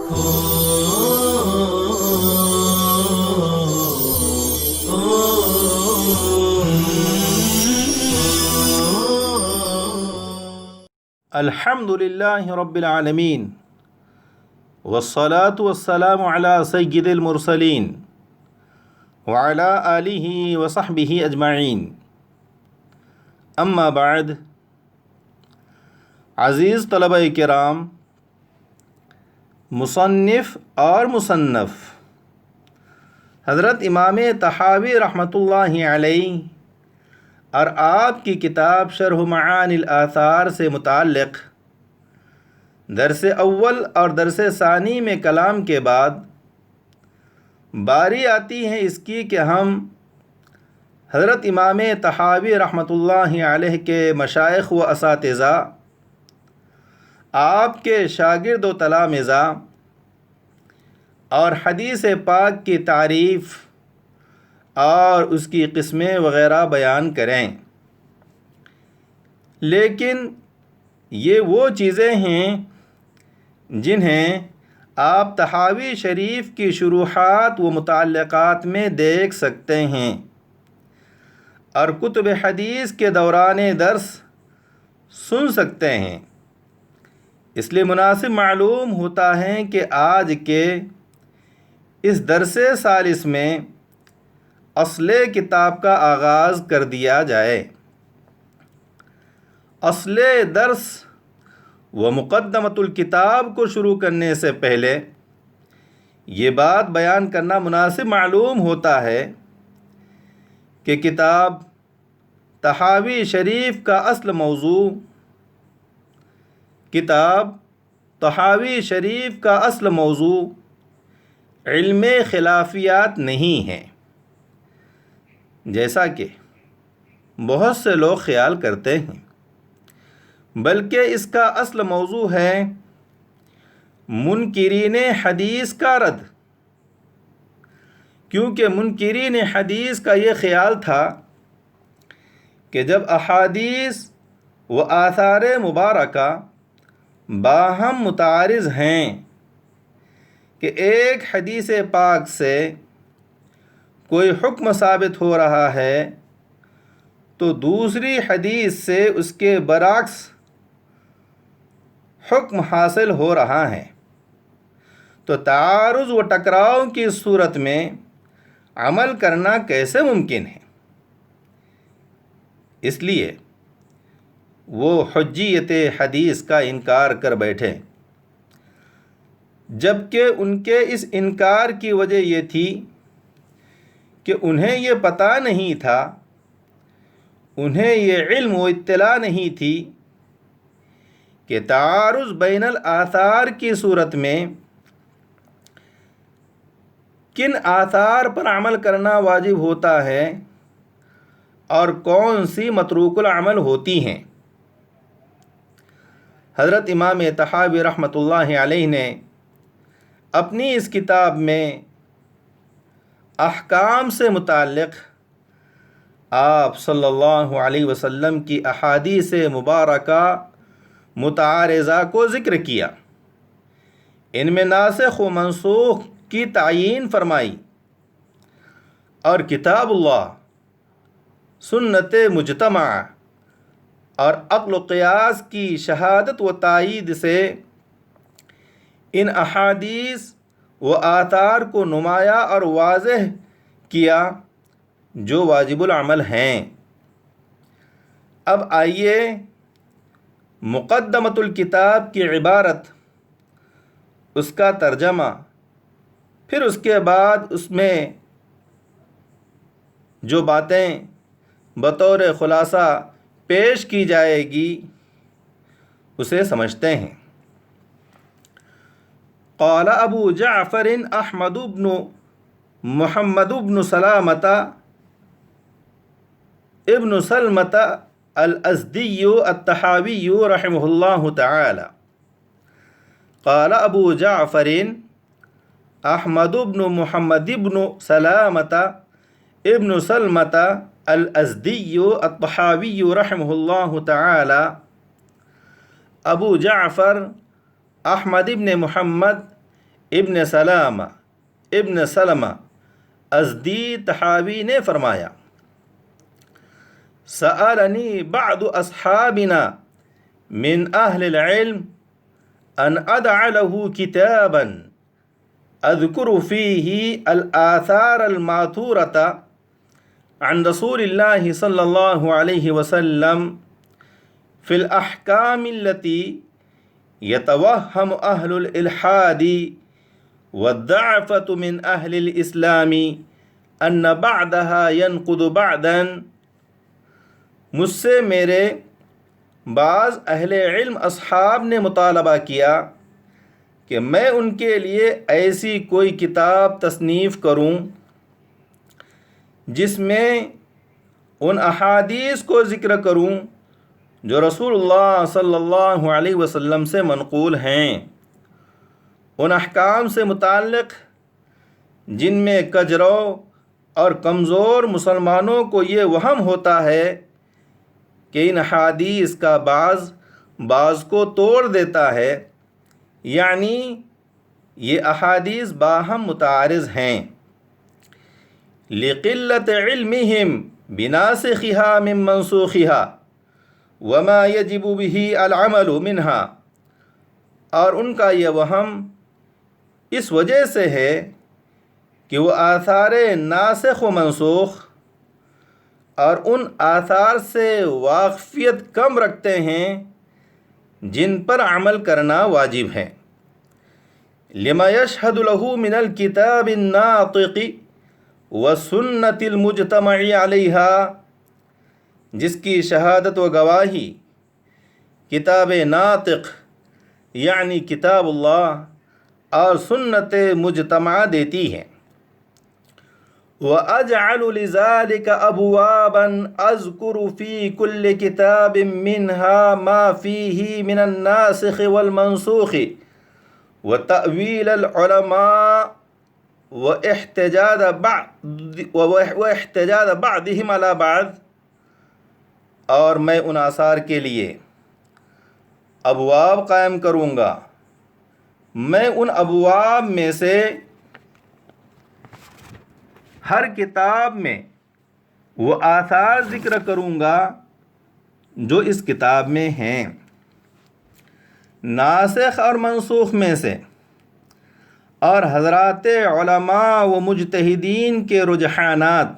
الحمد للہ رب العالمین والصلاة والسلام علی سید المرسلین وعلی آلہ وصحبہ اجمعین اما بعد. عزیز طلبہ کرام، مصنف اور مصنف حضرت امام طحاوی رحمۃ اللہ علیہ اور آپ کی کتاب شرح معانی الآثار سے متعلق درس اول اور درس ثانی میں کلام کے بعد باری آتی ہے اس کی کہ ہم حضرت امام طحاوی رحمۃ اللہ علیہ کے مشائخ و اساتذہ، آپ کے شاگرد و تلامذہ اور حدیث پاک کی تعریف اور اس کی قسمیں وغیرہ بیان کریں. لیکن یہ وہ چیزیں ہیں جنہیں آپ طحاوی شریف کی شروحات و متعلقات میں دیکھ سکتے ہیں اور کتب حدیث کے دوران درس سن سکتے ہیں. اس لیے مناسب معلوم ہوتا ہے کہ آج کے اس درس ثالث میں اصل کتاب کا آغاز کر دیا جائے. اصل درس و مقدمۃ الکتاب کو شروع کرنے سے پہلے یہ بات بیان کرنا مناسب معلوم ہوتا ہے کہ کتاب طحاوی شریف کا اصل موضوع علم خلافیات نہیں ہے، جیسا کہ بہت سے لوگ خیال کرتے ہیں، بلکہ اس کا اصل موضوع ہے منکرین حدیث کا رد. کیونکہ منکرین حدیث کا یہ خیال تھا کہ جب احادیث و آثار مبارکہ باہم متعارض ہیں کہ ایک حدیث پاک سے کوئی حکم ثابت ہو رہا ہے تو دوسری حدیث سے اس کے برعکس حکم حاصل ہو رہا ہے، تو تعارض و ٹکراؤ کی صورت میں عمل کرنا کیسے ممکن ہے؟ اس لیے وہ حجیت حدیث کا انکار کر بیٹھے، جبکہ ان کے اس انکار کی وجہ یہ تھی کہ انہیں یہ پتہ نہیں تھا، انہیں یہ علم و اطلاع نہیں تھی کہ تعارض بین الآثار کی صورت میں کن آثار پر عمل کرنا واجب ہوتا ہے اور کون سی متروک العمل ہوتی ہیں. حضرت امام طحاوی رحمۃ اللہ علیہ نے اپنی اس کتاب میں احکام سے متعلق آپ صلی اللہ علیہ وسلم کی احادیث مبارکہ متعارضہ کو ذکر کیا، ان میں ناسخ و منسوخ کی تعیین فرمائی اور کتاب اللہ، سنت مجتمع اور عقل و قیاس کی شہادت و تائید سے ان احادیث و آثار کو نمایاں اور واضح کیا جو واجب العمل ہیں. اب آئیے مقدمۃ الکتاب کی عبارت، اس کا ترجمہ، پھر اس کے بعد اس میں جو باتیں بطور خلاصہ پیش کی جائے گی اسے سمجھتے ہیں. قال ابو جعفر احمد بن محمد بن سلامۃ ابن سلمۃ الازدی الطحاوی رحمہ اللہ تعالی. قال ابو جعفر احمد بن محمد بن سلامۃ ابن سلمۃ الازدی الطحاوی رحمہ اللہ تعالی. ابو جعفر احمد ابن محمد ابن سلمہ ازدی تحاوی نے فرمایا سألنی بعض اصحابنا من اہل العلم ان ادع له کتابا اذکر فیہ الآثار الماثورة عن رسول اللہ صلی اللہ علیہ وسلم فی الاحکام التي يتوهم اہل الالحاد والضعفة من اہل الاسلام ان بعدها ينقض بعدا۔ مجھ سے میرے بعض اہل علم اصحاب نے مطالبہ کیا کہ میں ان کے لیے ایسی کوئی کتاب تصنیف کروں جس میں ان احادیث کو ذکر کروں جو رسول اللہ صلی اللہ علیہ وسلم سے منقول ہیں، ان احکام سے متعلق جن میں کجرو اور کمزور مسلمانوں کو یہ وہم ہوتا ہے کہ ان احادیث کا بعض کو توڑ دیتا ہے، یعنی یہ احادیث باہم متعارض ہیں۔ لقلت علمہم بناسخها من منسوخها وما یجب به العمل منها، اور ان کا یہ وہم اس وجہ سے ہے کہ وہ آثار ناسخ و منسوخ اور ان آثار سے واقفیت کم رکھتے ہیں جن پر عمل کرنا واجب ہے۔ لما یشہد له من الکتاب الناطق والسنة المجتمع علیہا، جس کی شہادت و گواہی کتاب ناطق یعنی کتاب اللہ اور سنت مجتمع دیتی ہے۔ وَأَجْعَلُ لِذَلِكَ أَبْوَابًا أَذْكُرُ فِي كُلِّ كِتَابٍ مِّنْهَا مَا فِيهِ مِنَ النَّاسِخِ وَالْمَنْسُوخِ وَتَأْوِيلَ الْعُلَمَاءِ وَاحْتِجَاجَ بَعْضِهِمْ عَلَى بَعْضٍ، اور میں ان آثار کے لیے ابواب قائم کروں گا، میں ان ابواب میں سے ہر کتاب میں وہ آثار ذکر کروں گا جو اس کتاب میں ہیں، ناسخ اور منسوخ میں سے، اور حضرات علماء و مجتہدین کے رجحانات،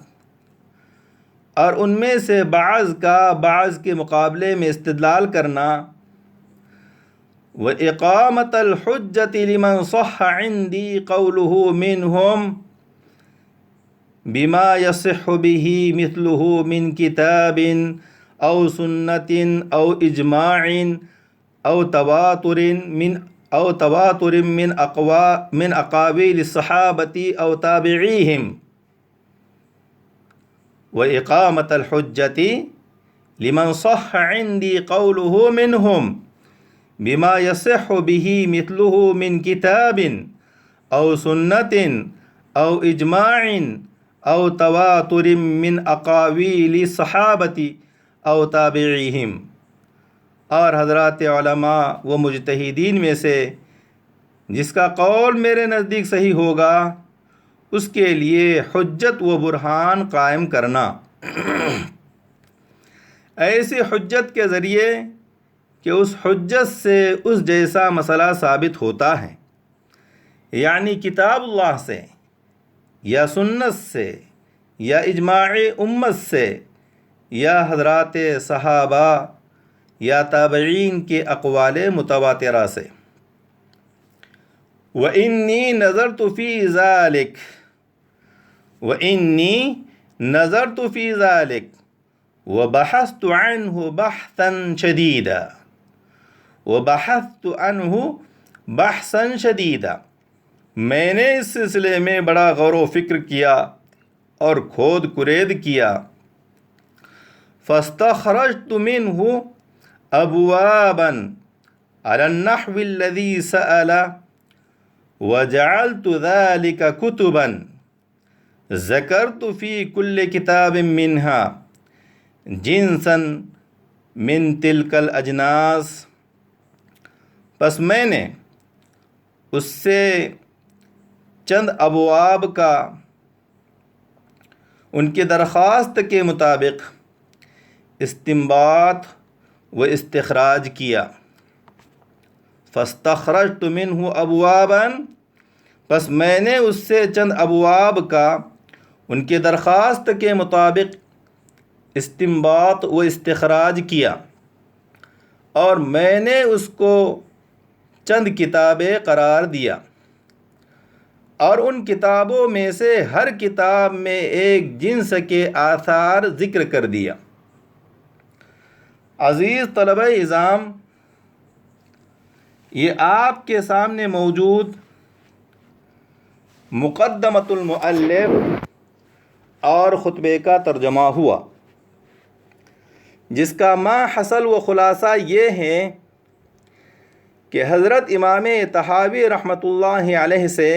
اور ان میں سے بعض کا بعض کے مقابلے میں استدلال کرنا، وَإِقَامَةَ الْحُجَّةِ لِمَنْ صَحَّ عِنْدِي قَوْلُهُ مِنْهُمْ بِمَا يَصِحُّ بِهِ مِثْلُهُ مِنْ كِتَابٍ أَوْ سُنَّةٍ أَوْ إِجْمَاعٍ أَوْ تَوَاتُرٍ مِنْ أَقَاوِيلِ الصَّحَابَةِ أَوْ تَابِعِيهِمْ۔ وَإِقَامَةَ الْحُجَّةِ لِمَنْ صَحَّ عِنْدِي قَوْلُهُ مِنْهُمْ بِمَا يَصِحُّ بِهِ مِثْلُهُ مِنْ كِتَابٍ أَوْ سُنَّةٍ أَوْ إِجْمَاعٍ أَوْ تَوَاتُرٍ مِنْ أَقَاوِيلِ الصَّحَابَةِ أَوْ تَابِعِيهِمْ، اور حضرات علماء و مجتہدین میں سے جس کا قول میرے نزدیک صحیح ہوگا اس کے لیے حجت و برہان قائم کرنا، ایسی حجت کے ذریعے کہ اس حجت سے اس جیسا مسئلہ ثابت ہوتا ہے، یعنی کتاب اللہ سے یا سنت سے یا اجماع امت سے یا حضرات صحابہ یا تابعین کے اقوال متواترہ سے۔ وَإِنِّي نَظَرْتُ فِي ذَلِكَ وَبَحَثْتُ عَنْهُ بَحْثًا شَدِيدًا، میں نے اس سلسلے میں بڑا غور و فکر کیا اور کھود کرید کیا۔ فَاسْتَخْرَجْتُ مِنْهُ أَبْوَابًا عَلَى النَّحْوِ الَّذِي سَأَلَ وَجَعَلْتُ ذَلِكَ كُتُبًا ذَكَرْتُ فِي كُلِّ كِتَابٍ مِّنْهَا جِنْسًا مِّن تِلْكَ الْأَجْنَاسِ، پس میں نے اس سے چند ابواب کا ان کی درخواست کے مطابق استنباط و استخراج کیا۔ فاستخرجت منہ ابوابا، پس میں نے اس سے چند ابواب کا ان کی درخواست کے مطابق استنباط و استخراج کیا، اور میں نے اس کو چند کتابیں قرار دیا، اور ان کتابوں میں سے ہر کتاب میں ایک جنس کے آثار ذکر کر دیا۔ عزیز طلبہ اعظام، یہ آپ کے سامنے موجود مقدمۃ المؤلف اور خطبے کا ترجمہ ہوا، جس کا ما حصل و خلاصہ یہ ہے کہ حضرت امام طحاوی رحمۃ اللہ علیہ سے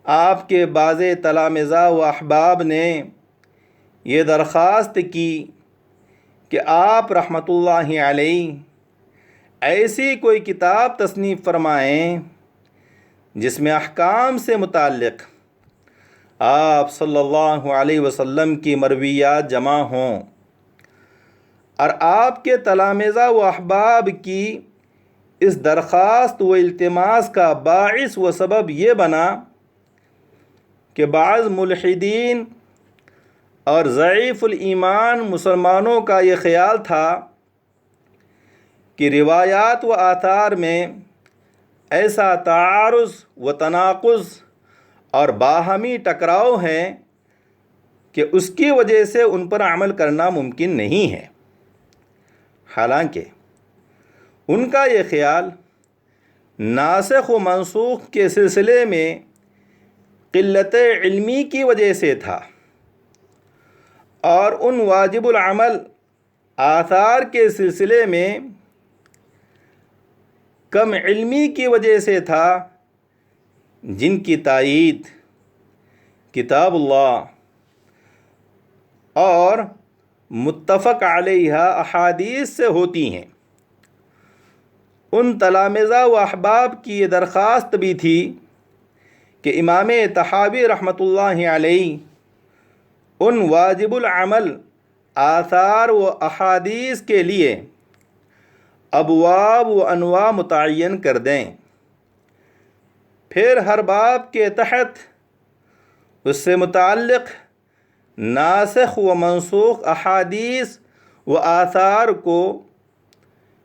آپ کے بعض تلامذہ و احباب نے یہ درخواست کی کہ آپ رحمۃ اللہ علیہ ایسی کوئی کتاب تصنیف فرمائیں جس میں احکام سے متعلق آپ صلی اللہ علیہ وسلم کی مرویات جمع ہوں۔ اور آپ کے تلامذہ و احباب کی اس درخواست و التماس کا باعث و سبب یہ بنا کہ بعض ملحدین اور ضعیف الایمان مسلمانوں کا یہ خیال تھا کہ روایات و آثار میں ایسا تعارض و تناقض اور باہمی ٹکراؤ ہے کہ اس کی وجہ سے ان پر عمل کرنا ممکن نہیں ہے۔ حالانکہ ان کا یہ خیال ناسخ و منسوخ کے سلسلے میں قلت علمی کی وجہ سے تھا، اور ان واجب العمل آثار کے سلسلے میں کم علمی کی وجہ سے تھا، جن کی تائید کتاب اللہ اور متفق علیہ احادیث سے ہوتی ہیں۔ ان تلامذہ و احباب کی یہ درخواست بھی تھی کہ امام طحاوی رحمۃ اللہ علیہ ان واجب العمل آثار و احادیث کے لیے ابواب و انواع متعین کر دیں، پھر ہر باب کے تحت اس سے متعلق ناسخ و منسوخ احادیث و آثار کو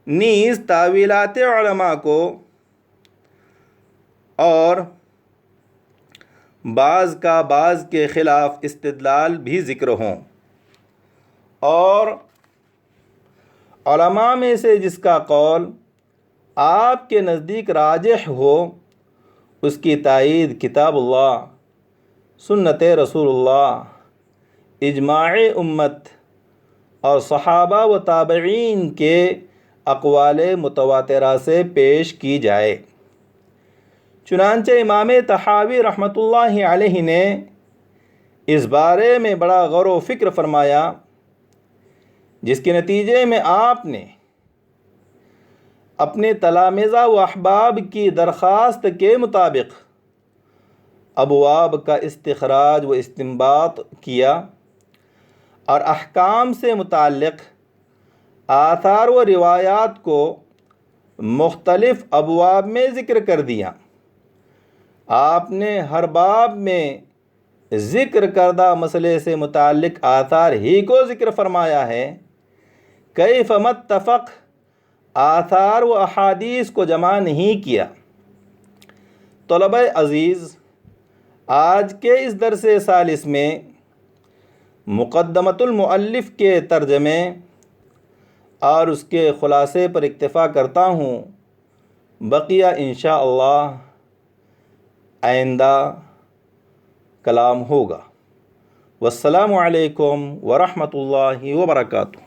نیز تاویلات علماء کو اور بعض کا بعض کے خلاف استدلال بھی ذکر ہوں، اور علماء میں سے جس کا قول آپ کے نزدیک راجح ہو اس کی تائید کتاب اللہ، سنت رسول اللہ، اجماع امت اور صحابہ و تابعین کے اقوال متواترہ سے پیش کی جائے۔ چنانچہ امام طحاوی رحمۃ اللہ علیہ نے اس بارے میں بڑا غور و فکر فرمایا، جس کے نتیجے میں آپ نے اپنے تلامذہ و احباب کی درخواست کے مطابق ابواب کا استخراج و استنباط کیا، اور احکام سے متعلق آثار و روایات کو مختلف ابواب میں ذکر کر دیا۔ آپ نے ہر باب میں ذکر کردہ مسئلے سے متعلق آثار ہی کو ذکر فرمایا ہے، کیف متفق آثار و احادیث کو جمع نہیں کیا۔ طلبہ عزیز، آج کے اس درس ثالث میں مقدمۃ المؤلف کے ترجمے اور اس کے خلاصے پر اکتفا کرتا ہوں۔ بقیہ انشاءاللہ آئندہ کلام ہوگا۔ والسلام علیکم ورحمۃ اللہ وبرکاتہ۔